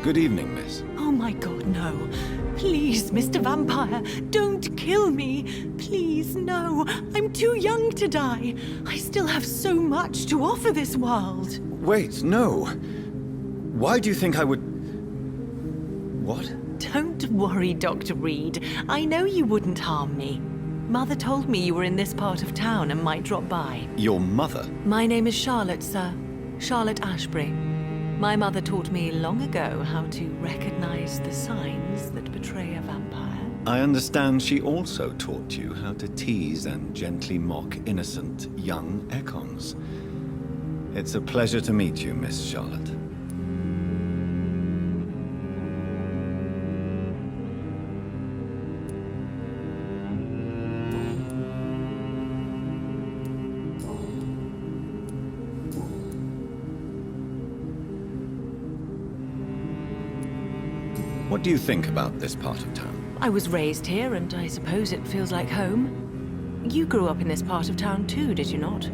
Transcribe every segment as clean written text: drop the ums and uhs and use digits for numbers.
Good evening, miss. Oh my God, no. Please, Mr. Vampire, don't kill me. Please, no. I'm too young to die. I still have so much to offer this world. Wait, no. Why do you think I would... What? Don't worry, Dr. Reed. I know you wouldn't harm me. Mother told me you were in this part of town and might drop by. Your mother? My name is Charlotte, sir. Charlotte Ashbury. My mother taught me long ago how to recognize the signs that betray a vampire. I understand she also taught you how to tease and gently mock innocent young Ekons. It's a pleasure to meet you, Miss Charlotte. What do you think about this part of town? I was raised here, and I suppose it feels like home. You grew up in this part of town too, did you not?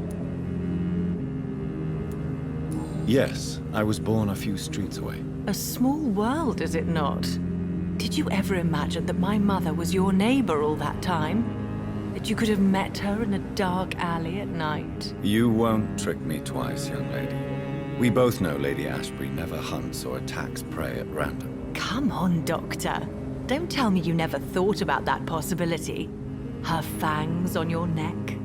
Yes, I was born a few streets away. A small world, is it not? Did you ever imagine that my mother was your neighbor all that time? That you could have met her in a dark alley at night? You won't trick me twice, young lady. We both know Lady Ashbury never hunts or attacks prey at random. Come on, Doctor. Don't tell me you never thought about that possibility. Her fangs on your neck.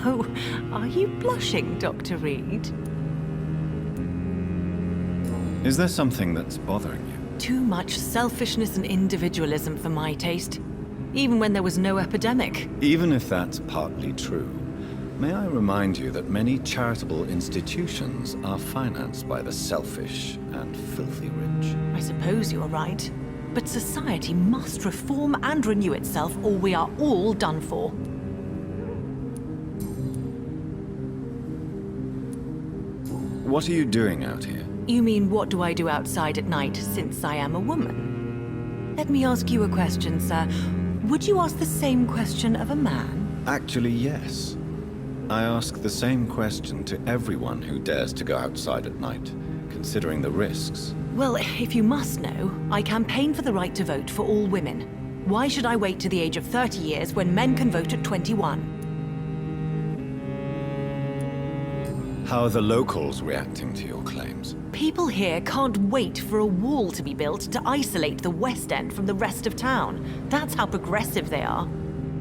Oh, are you blushing, Dr. Reed? Is there something that's bothering you? Too much selfishness and individualism for my taste. Even when there was no epidemic. Even if that's partly true, may I remind you that many charitable institutions are financed by the selfish and filthy rich. I suppose you're right. But society must reform and renew itself, or we are all done for. What are you doing out here? You mean, what do I do outside at night, since I am a woman? Let me ask you a question, sir. Would you ask the same question of a man? Actually, yes. I ask the same question to everyone who dares to go outside at night, considering the risks. Well, if you must know, I campaign for the right to vote for all women. Why should I wait to the age of 30 years when men can vote at 21? How are the locals reacting to your claims? People here can't wait for a wall to be built to isolate the West End from the rest of town. That's how progressive they are.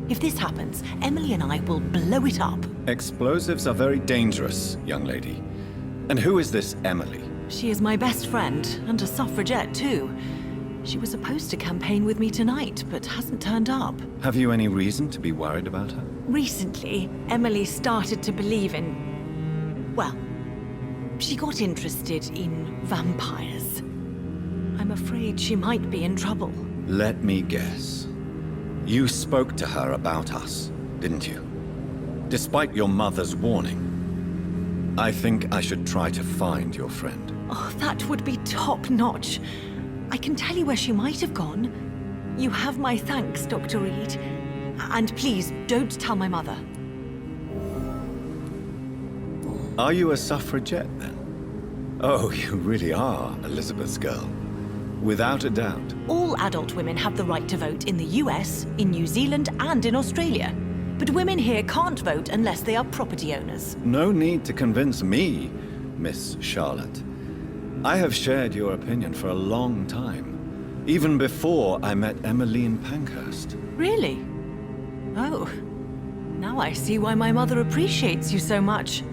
If this happens, Emily and I will blow it up. Explosives are very dangerous, young lady. And who is this Emily? She is my best friend, and a suffragette too. She was supposed to campaign with me tonight, but hasn't turned up. Have you any reason to be worried about her? Recently, Emily started to believe in... well, she got interested in vampires. I'm afraid she might be in trouble. Let me guess. You spoke to her about us, didn't you? Despite your mother's warning. I think I should try to find your friend. Oh, that would be top-notch. I can tell you where she might have gone. You have my thanks, Dr. Reed. And please, don't tell my mother. Are you a suffragette, then? Oh, you really are Elizabeth's girl. Without a doubt. All adult women have the right to vote in the US, in New Zealand, and in Australia. But women here can't vote unless they are property owners. No need to convince me, Miss Charlotte. I have shared your opinion for a long time. Even before I met Emmeline Pankhurst. Really? Oh. Now I see why my mother appreciates you so much.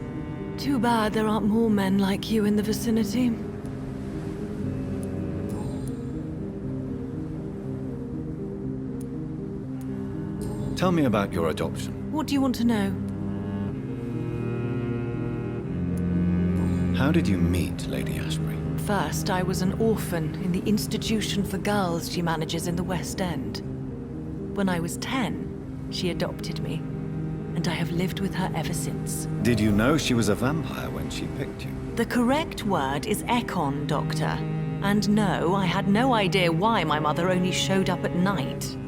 Too bad there aren't more men like you in the vicinity. Tell me about your adoption. What do you want to know? How did you meet Lady Ashbury? First, I was an orphan in the institution for girls she manages in the West End. When I was 10, she adopted me, and I have lived with her ever since. Did you know she was a vampire when she picked you? The correct word is Ekon, Doctor. And no, I had no idea why my mother only showed up at night.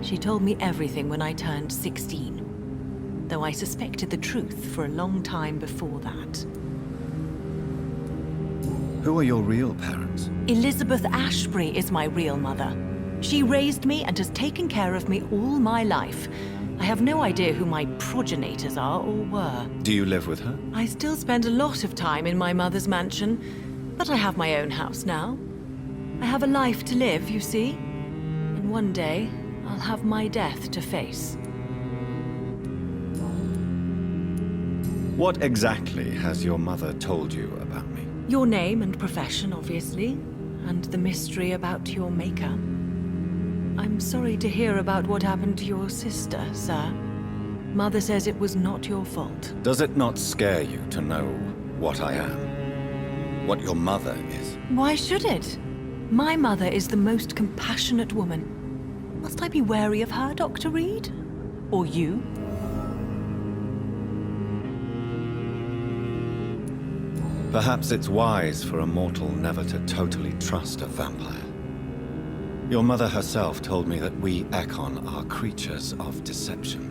She told me everything when I turned 16, though I suspected the truth for a long time before that. Who are your real parents? Elizabeth Ashbury is my real mother. She raised me and has taken care of me all my life. I have no idea who my progenitors are or were. Do you live with her? I still spend a lot of time in my mother's mansion, but I have my own house now. I have a life to live, you see. And one day, I'll have my death to face. What exactly has your mother told you about me? Your name and profession, obviously, and the mystery about your maker. I'm sorry to hear about what happened to your sister, sir. Mother says it was not your fault. Does it not scare you to know what I am? What your mother is? Why should it? My mother is the most compassionate woman. Must I be wary of her, Dr. Reed? Or you? Perhaps it's wise for a mortal never to totally trust a vampire. Your mother herself told me that we Ekon are creatures of deception.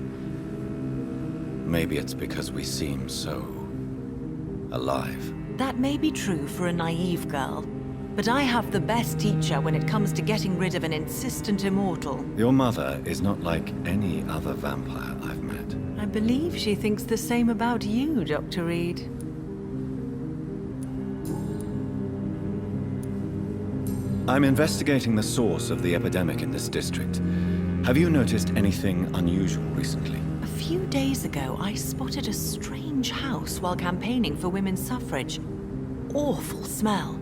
Maybe it's because we seem so alive. That may be true for a naive girl, but I have the best teacher when it comes to getting rid of an insistent immortal. Your mother is not like any other vampire I've met. I believe she thinks the same about you, Dr. Reed. I'm investigating the source of the epidemic in this district. Have you noticed anything unusual recently? A few days ago, I spotted a strange house while campaigning for women's suffrage. Awful smell.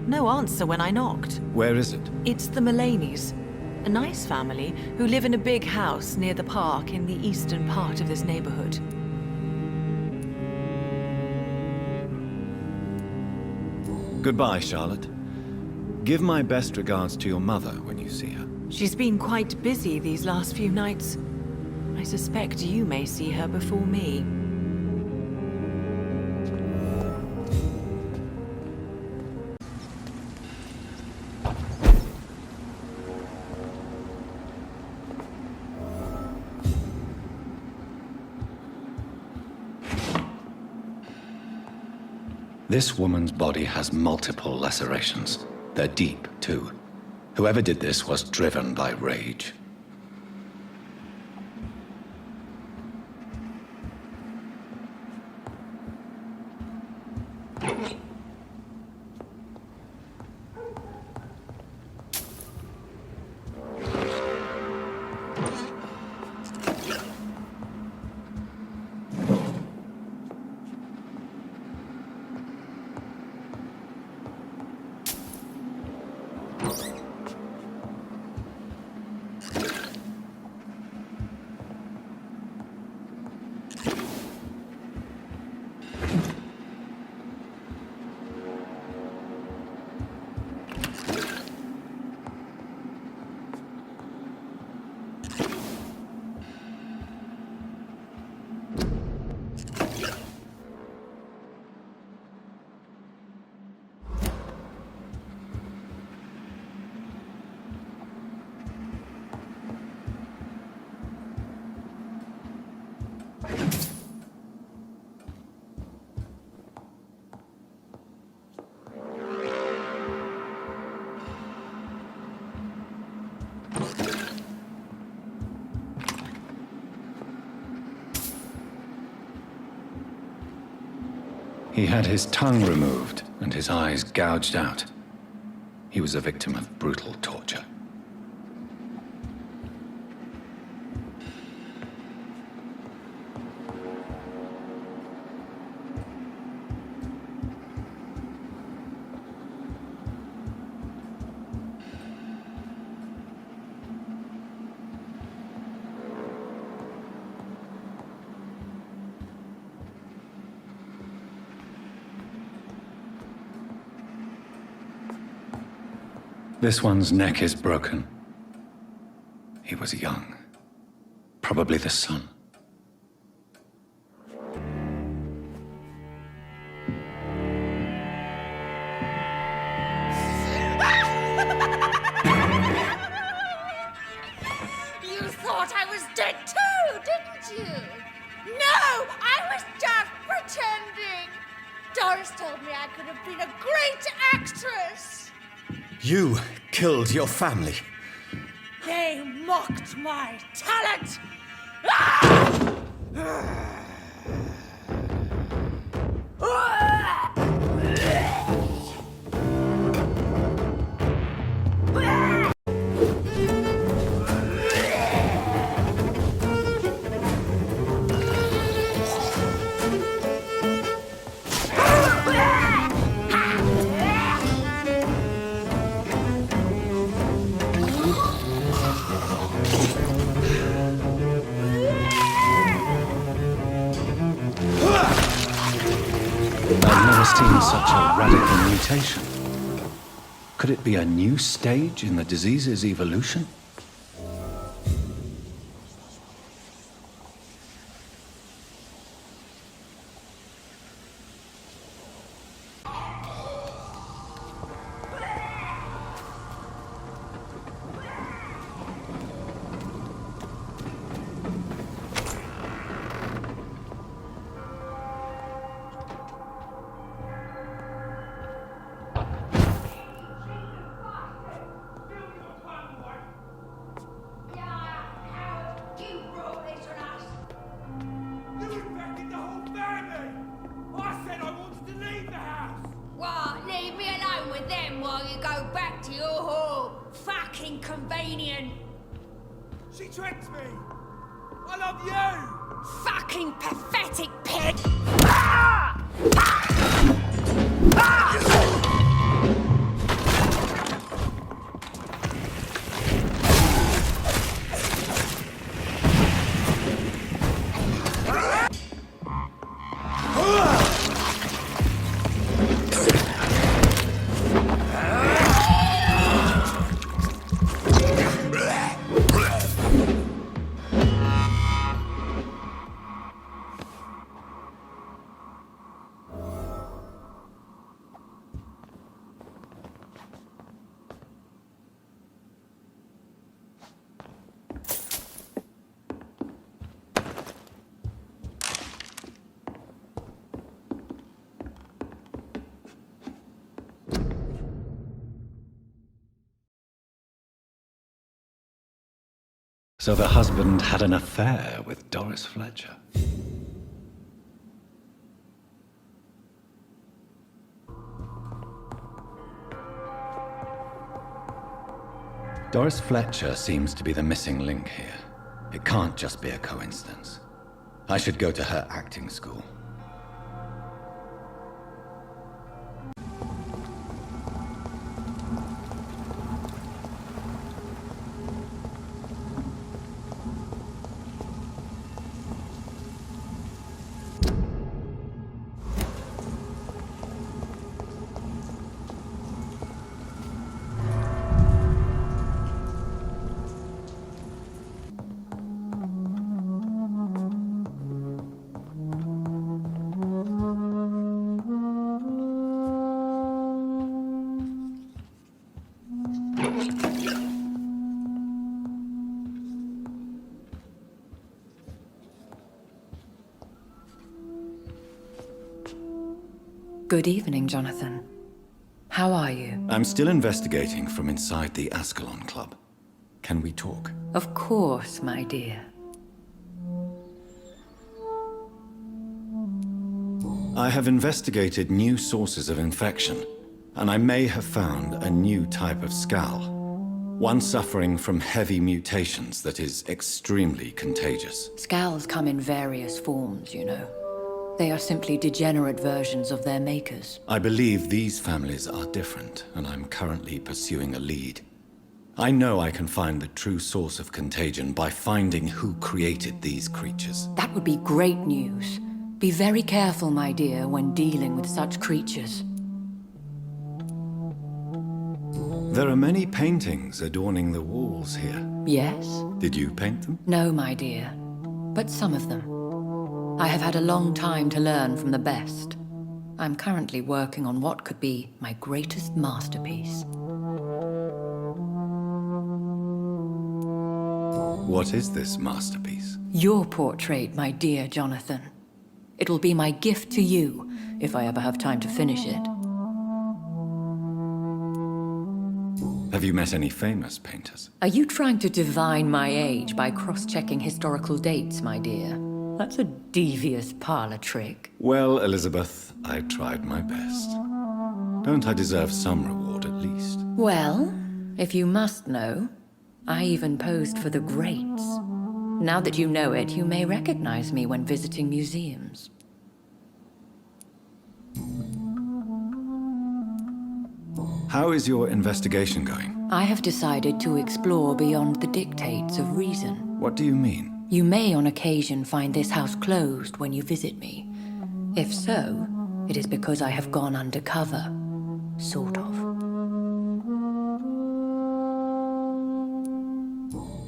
No answer when I knocked. Where is it? It's the Mullaneys, a nice family who live in a big house near the park in the eastern part of this neighborhood. Goodbye, Charlotte. Give my best regards to your mother when you see her. She's been quite busy these last few nights. I suspect you may see her before me. This woman's body has multiple lacerations. They're deep, too. Whoever did this was driven by rage. He had his tongue removed and his eyes gouged out. He was a victim of brutal torture. This one's neck is broken. He was young. Probably the son. You thought I was dead too, didn't you? No, I was just pretending. Don't Doris told me I could have been a great actress. You killed your family. They mocked my talent. Ah! I've never seen such a radical mutation. Could it be a new stage in the disease's evolution? What? Leave me alone with them while you go back to your home. Fucking convenient. She tricked me! I love you! Fucking pathetic pig. Ah! So the husband had an affair with Doris Fletcher. Doris Fletcher seems to be the missing link here. It can't just be a coincidence. I should go to her acting school. Good evening, Jonathan. How are you? I'm still investigating from inside the Ascalon Club. Can we talk? Of course, my dear. I have investigated new sources of infection, and I may have found a new type of skull. One suffering from heavy mutations that is extremely contagious. Scowls come in various forms, you know. They are simply degenerate versions of their makers. I believe these families are different, and I'm currently pursuing a lead. I know I can find the true source of contagion by finding who created these creatures. That would be great news. Be very careful, my dear, when dealing with such creatures. There are many paintings adorning the walls here. Yes? Did you paint them? No, my dear. But some of them. I have had a long time to learn from the best. I'm currently working on what could be my greatest masterpiece. What is this masterpiece? Your portrait, my dear Jonathan. It will be my gift to you, if I ever have time to finish it. Have you met any famous painters? Are you trying to divine my age by cross-checking historical dates, my dear? That's a devious parlor trick. Well, Elizabeth, I tried my best. Don't I deserve some reward at least? Well, if you must know, I even posed for the greats. Now that you know it, you may recognize me when visiting museums. How is your investigation going? I have decided to explore beyond the dictates of reason. What do you mean? You may on occasion find this house closed when you visit me. If so, it is because I have gone undercover. Sort of.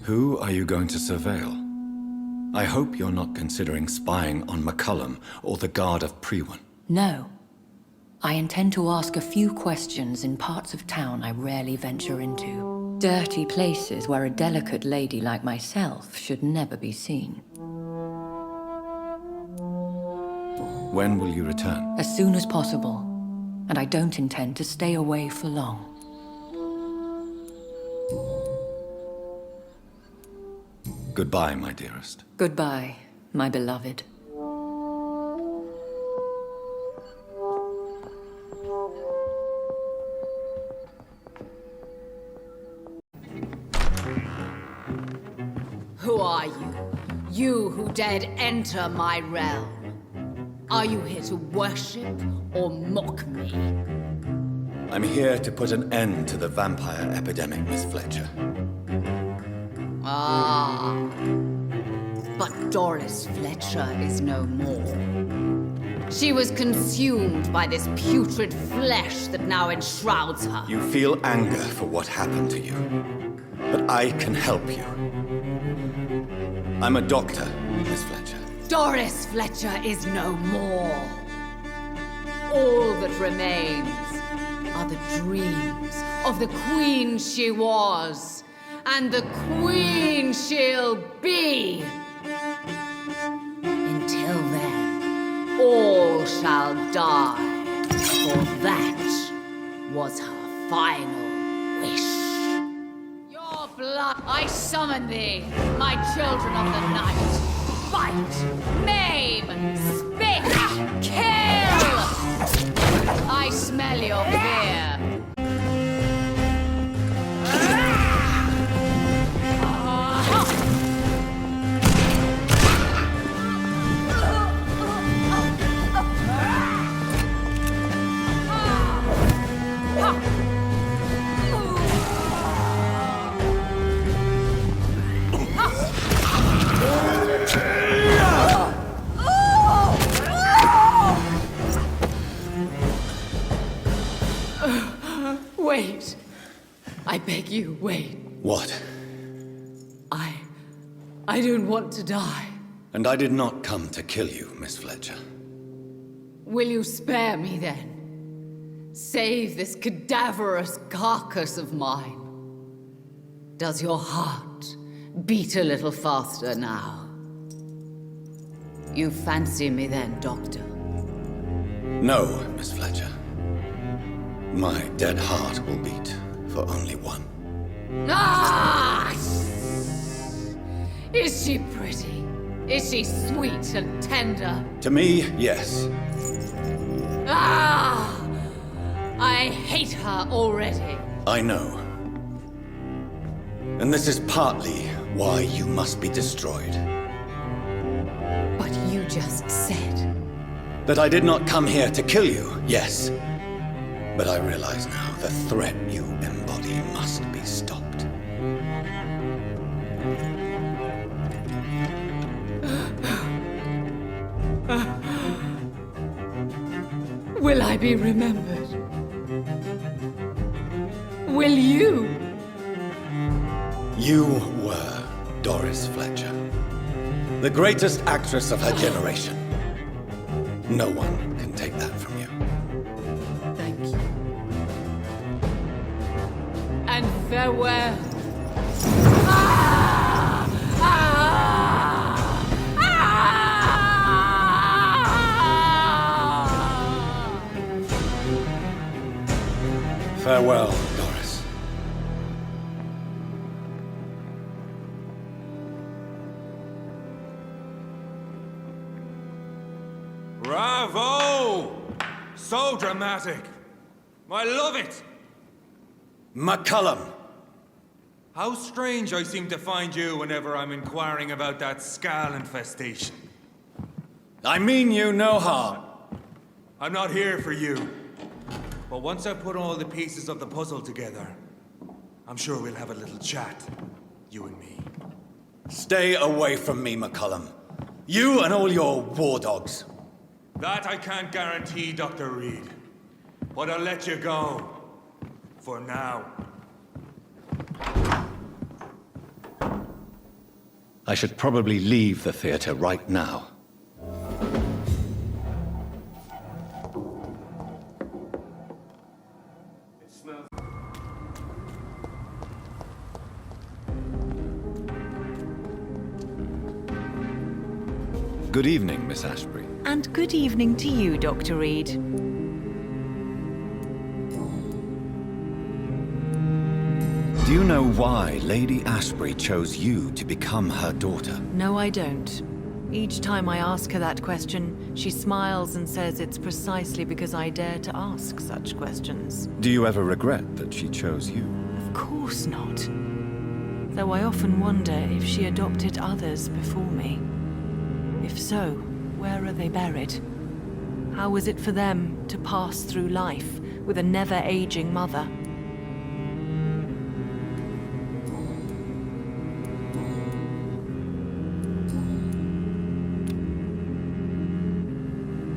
Who are you going to surveil? I hope you're not considering spying on McCullum or the Guard of Prewan. No. I intend to ask a few questions in parts of town I rarely venture into. Dirty places where a delicate lady like myself should never be seen. When will you return? As soon as possible. And I don't intend to stay away for long. Goodbye, my dearest. Goodbye, my beloved. Who are you? You who dared enter my realm. Are you here to worship or mock me? I'm here to put an end to the vampire epidemic, Miss Fletcher. Ah. But Doris Fletcher is no more. She was consumed by this putrid flesh that now enshrouds her. You feel anger for what happened to you, but I can help you. I'm a doctor, Miss Fletcher. Doris Fletcher is no more. All that remains are the dreams of the queen she was, and the queen she'll be. Until then, all shall die, for that was her final wish. Your blood, I summon thee, my children of the night. Fight, maim, spit, kill! I smell your fear. Wait. I beg you, wait. What? I don't want to die. And I did not come to kill you, Miss Fletcher. Will you spare me then? Save this cadaverous carcass of mine. Does your heart beat a little faster now? You fancy me then, Doctor? No, Miss Fletcher. My dead heart will beat for only one. Ah! Is she pretty? Is she sweet and tender? To me, yes. Ah! I hate her already. I know. And this is partly why you must be destroyed. But you just said... That I did not come here to kill you, yes. But I realize now the threat you embody must be stopped. Will I be remembered? Will you? You were Doris Fletcher, the greatest actress of her generation. No one can take that from you. Thank you. And farewell. Ah! Ah! Ah! Farewell, Doris. Bravo! So dramatic. I love it. McCullum! How strange I seem to find you whenever I'm inquiring about that Skal infestation. I mean you no harm. I'm not here for you. But once I put all the pieces of the puzzle together, I'm sure we'll have a little chat, you and me. Stay away from me, McCullum. You and all your war dogs. That I can't guarantee, Dr. Reed. But I'll let you go. For now. I should probably leave the theater right now. Good evening, Miss Ashbury. And good evening to you, Dr. Reed. Do you know why Lady Ashbury chose you to become her daughter? No, I don't. Each time I ask her that question, she smiles and says it's precisely because I dare to ask such questions. Do you ever regret that she chose you? Of course not. Though I often wonder if she adopted others before me. If so, where are they buried? How was it for them to pass through life with a never-aging mother?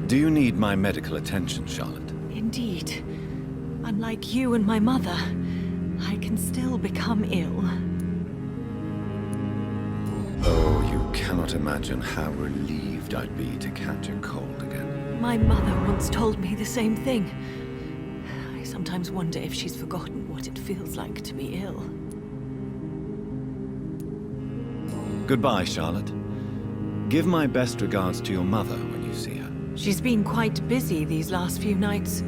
Do you need my medical attention, Charlotte? Indeed. Unlike you and my mother, I can still become ill. Oh, you cannot imagine how relieved I'd be to catch a cold again. My mother once told me the same thing. I sometimes wonder if she's forgotten what it feels like to be ill. Goodbye, Charlotte. Give my best regards to your mother when you see her. She's been quite busy these last few nights.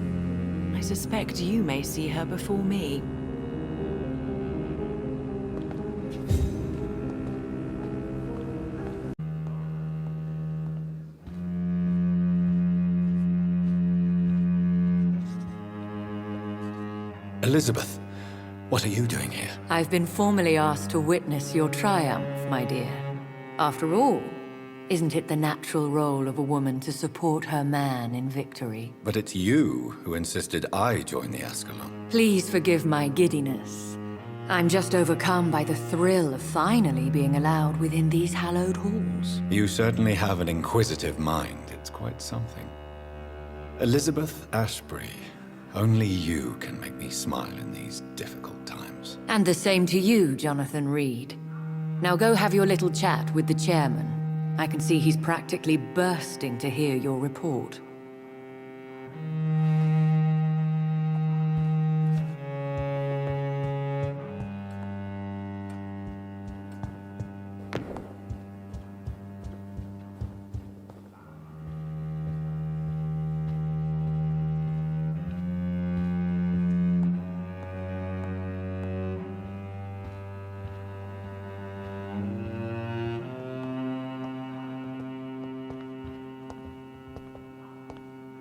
I suspect you may see her before me. Elizabeth, what are you doing here? I've been formally asked to witness your triumph, my dear. After all, isn't it the natural role of a woman to support her man in victory? But it's you who insisted I join the Ascalon. Please forgive my giddiness. I'm just overcome by the thrill of finally being allowed within these hallowed halls. You certainly have an inquisitive mind. It's quite something. Elizabeth Ashbury, only you can make me smile in these difficult times. And the same to you, Jonathan Reed. Now go have your little chat with the chairman. I can see he's practically bursting to hear your report.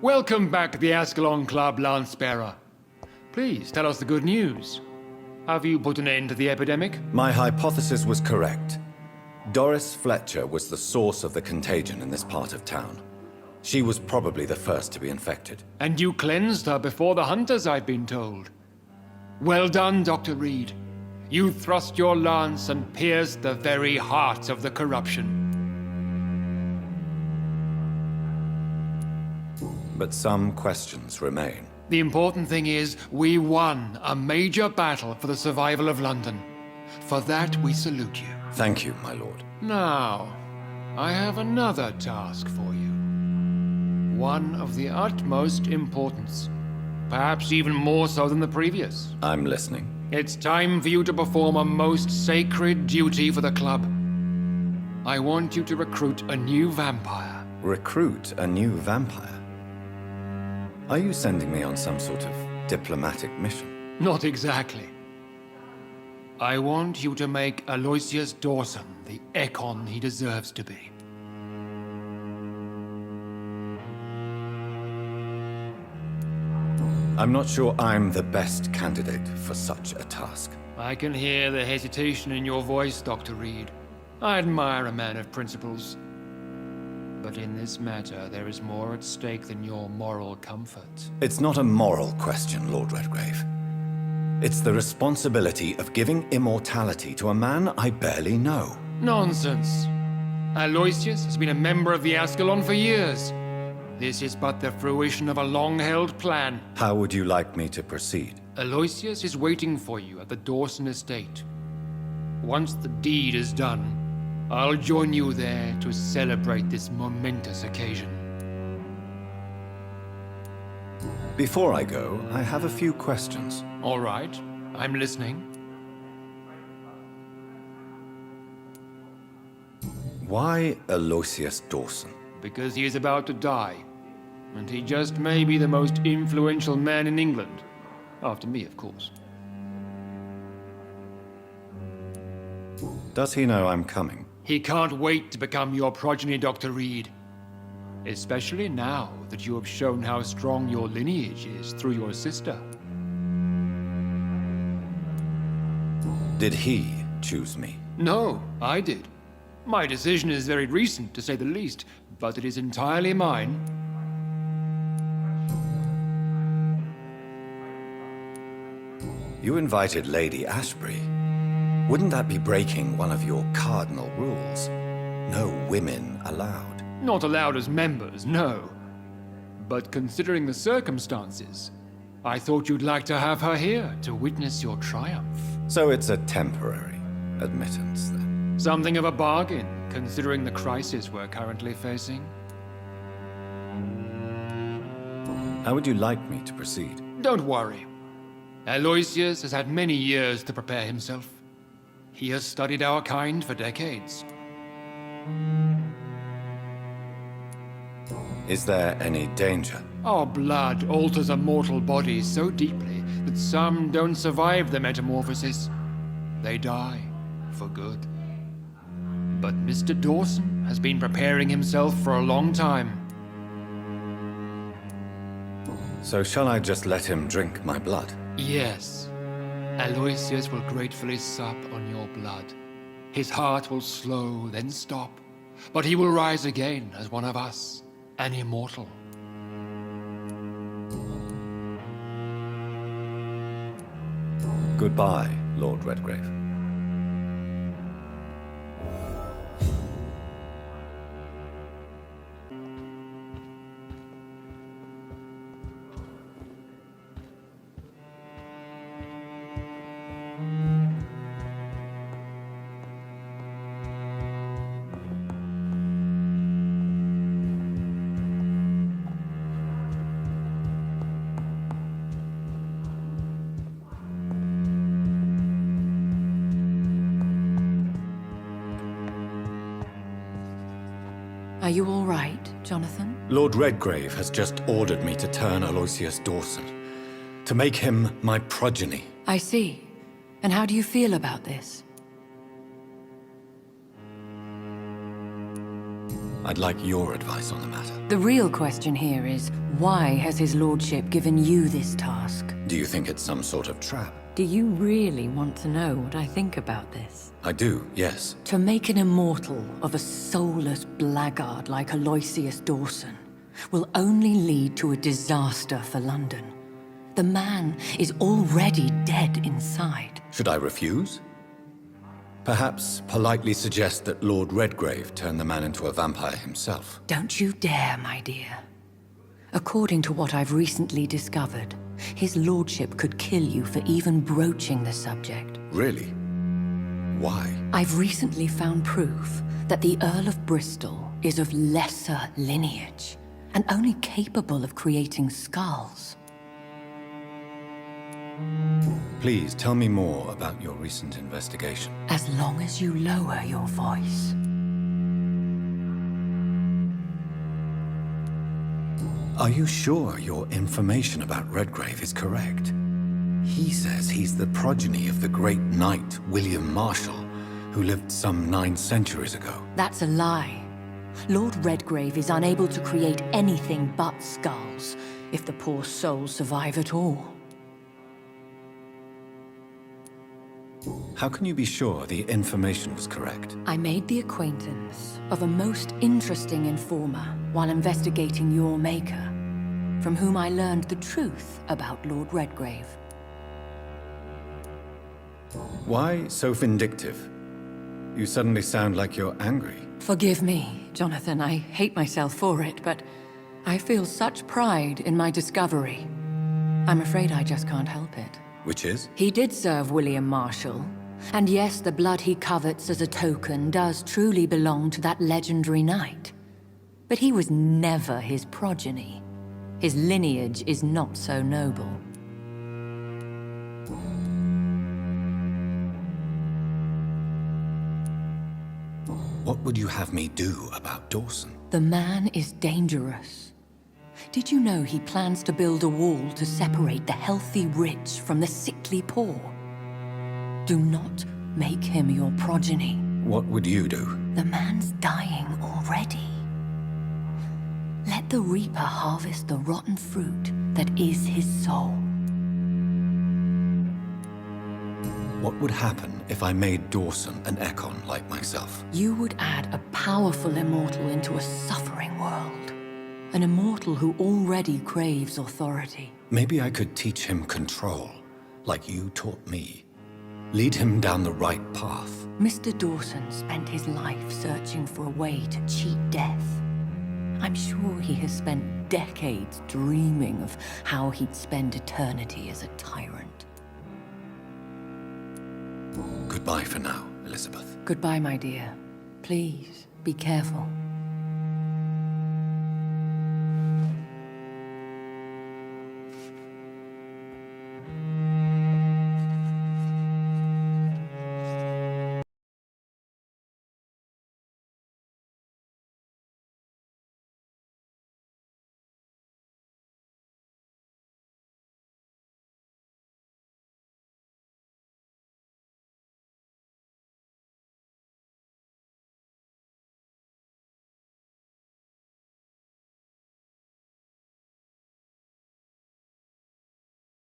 Welcome back to the Ascalon Club, Lance-Bearer. Please, tell us the good news. Have you put an end to the epidemic? My hypothesis was correct. Doris Fletcher was the source of the contagion in this part of town. She was probably the first to be infected. And you cleansed her before the hunters, I've been told. Well done, Dr. Reed. You thrust your lance and pierced the very heart of the corruption. But some questions remain. The important thing is, we won a major battle for the survival of London. For that, we salute you. Thank you, my lord. Now, I have another task for you. One of the utmost importance. Perhaps even more so than the previous. I'm listening. It's time for you to perform a most sacred duty for the club. I want you to recruit a new vampire. Recruit a new vampire? Are you sending me on some sort of diplomatic mission? Not exactly. I want you to make Aloysius Dawson the Ekon he deserves to be. I'm not sure I'm the best candidate for such a task. I can hear the hesitation in your voice, Dr. Reed. I admire a man of principles. But in this matter, there is more at stake than your moral comfort. It's not a moral question, Lord Redgrave. It's the responsibility of giving immortality to a man I barely know. Nonsense. Aloysius has been a member of the Ascalon for years. This is but the fruition of a long-held plan. How would you like me to proceed? Aloysius is waiting for you at the Dawson estate. Once the deed is done, I'll join you there to celebrate this momentous occasion. Before I go, I have a few questions. All right, I'm listening. Why Aloysius Dawson? Because he is about to die. And he just may be the most influential man in England. After me, of course. Does he know I'm coming? He can't wait to become your progeny, Dr. Reed. Especially now that you have shown how strong your lineage is through your sister. Did he choose me? No, I did. My decision is very recent, to say the least, but it is entirely mine. You invited Lady ASHBURY. Wouldn't that be breaking one of your cardinal rules? No women allowed. Not allowed as members, no. But considering the circumstances, I thought you'd like to have her here to witness your triumph. So it's a temporary admittance, then? Something of a bargain, considering the crisis we're currently facing. How would you like me to proceed? Don't worry. Aloysius has had many years to prepare himself. He has studied our kind for decades. Is there any danger? Our blood alters a mortal body so deeply that some don't survive the metamorphosis. They die for good. But Mr. Dawson has been preparing himself for a long time. So shall I just let him drink my blood? Yes. Aloysius will gratefully sup on your blood. His heart will slow, then stop. But he will rise again as one of us, an immortal. Goodbye, Lord Redgrave. Are you all right, Jonathan? Lord Redgrave has just ordered me to turn Aloysius Dawson, to make him my progeny. I see. And how do you feel about this? I'd like your advice on the matter. The real question here is, why has his lordship given you this task? Do you think it's some sort of trap? Do you really want to know what I think about this? I do, yes. To make an immortal of a soulless blackguard like Aloysius Dawson will only lead to a disaster for London. The man is already dead inside. Should I refuse? Perhaps politely suggest that Lord Redgrave turn the man into a vampire himself. Don't you dare, my dear. According to what I've recently discovered, his lordship could kill you for even broaching the subject. Really? Why? I've recently found proof that the Earl of Bristol is of lesser lineage and only capable of creating skulls. Please tell me more about your recent investigation. As long as you lower your voice. Are you sure your information about Redgrave is correct? He says he's the progeny of the great knight William Marshall, who lived some 9 centuries ago. That's a lie. Lord Redgrave is unable to create anything but skulls, if the poor souls survive at all. How can you be sure the information was correct? I made the acquaintance of a most interesting informer while investigating your maker, from whom I learned the truth about Lord Redgrave. Why so vindictive? You suddenly sound like you're angry. Forgive me, Jonathan. I hate myself for it, but I feel such pride in my discovery. I'm afraid I just can't help it. Which is? He did serve William Marshall. And yes, the blood he covets as a token does truly belong to that legendary knight. But he was never his progeny. His lineage is not so noble. What would you have me do about Dawson? The man is dangerous. Did you know he plans to build a wall to separate the healthy rich from the sickly poor? Do not make him your progeny. What would you do? The man's dying already. Let the reaper harvest the rotten fruit that is his soul. What would happen if I made Dawson an Ekon like myself? You would add a powerful immortal into a suffering world. An immortal who already craves authority. Maybe I could teach him control, like you taught me. Lead him down the right path. Mr. Dawson spent his life searching for a way to cheat death. I'm sure he has spent decades dreaming of how he'd spend eternity as a tyrant. Goodbye for now, Elizabeth. Goodbye, my dear. Please, be careful.